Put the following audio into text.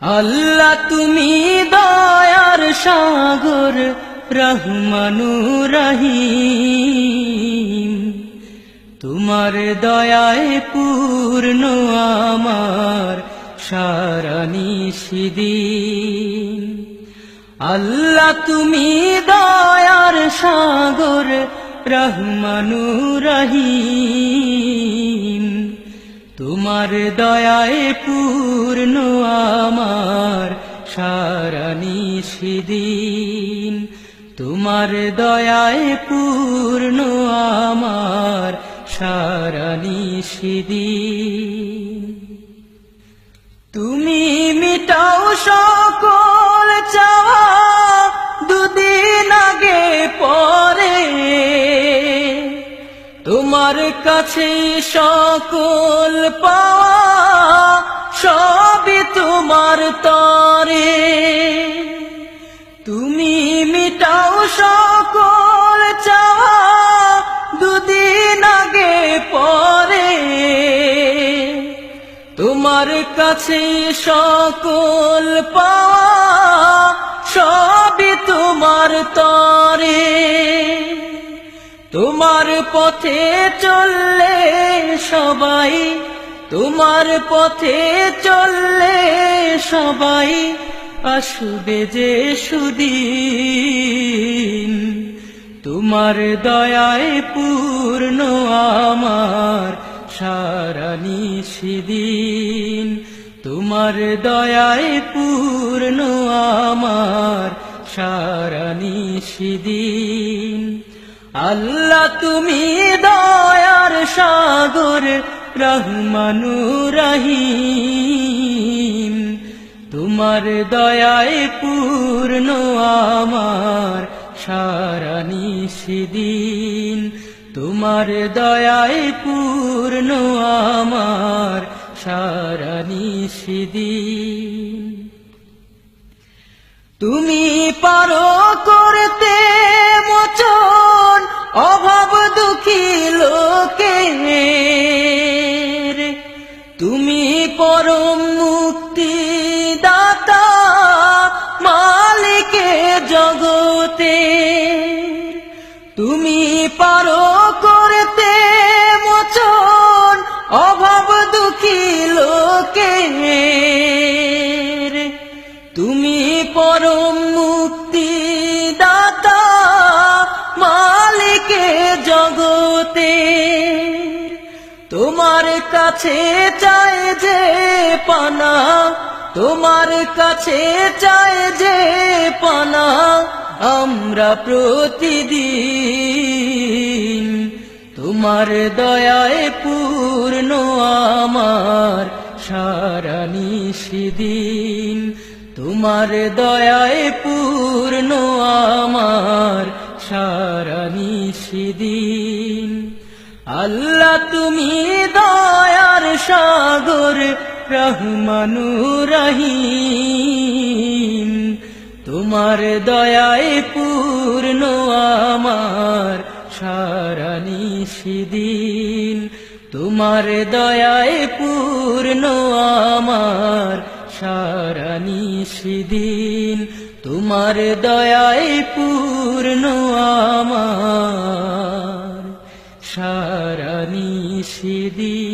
আল্লাহ তুমি দয়ার সাগর রহমানুর রহিম, তোমার দয়ায় পূর্ণ আমার সারা নিশিদিন। আল্লাহ তুমি দয়ার সাগর রহমানুর রহিম, তোমার দয়ায় পূর্ণ আমার সারা নিশিদিন। তোমার দয়ায় পূর্ণ আমার সারা নিশিদিন। তুমি মিটাও সকল চাওয়া দুদিন আগে পরে, তোমার কাছে সকল পাওয়া সবই তোমার তরে। তুমি মিটাও সকল চাওয়া দুদিন আগে পরে, তোমার কাছে সকল পাওয়া সবই তোমার তরে। তোমার পথে চললে সবাই, তোমার পথে চললে সবাই আসবে যে সুদিন। তোমার দয়ায় পূর্ণ আমার সারা নিশিদিন। তোমার দয়ায় পূর্ণ আমার সারা নিশিদিন। আল্লাহ তুমি দয়ার সাগর রহমানুর রহিম, তোমার দয়ায় পূর্ণ আমার সারা নিশিদিন। তোমার দয়ায় পূর্ণ আমার সারা নিশিদিন। তুমি পারো করতে মোচন অভাব দুঃখী লোকের, তুমি পরম মুক্তি দাতা মালিকে জগতে। তুমি পারো করতে মোচন অভাব দুঃখী লোকের, তুমি পরম মুক্তি দাতা মালিকে জগতে। তোমার কাছে চাই যে পানা, তোমার কাছে চাই যে পানা আমরা প্রতিদিন। তোমার দয়ায় পূর্ণ আমার সারা নিশিদিন। তোমার দয়ায় পূর্ণ আমার সারা নিশিদিন। আল্লাহ তুমি দয়ার সাগর রহমানুর রহিম, তোমার দয়ায় পূর্ণ আমার সারা নিশিদিন। তোমার দয়ায় পূর্ণ আমার সারা নিশিদিন। তোমার দয়ায় পূর্ণ আমার সারা নিশিদিন।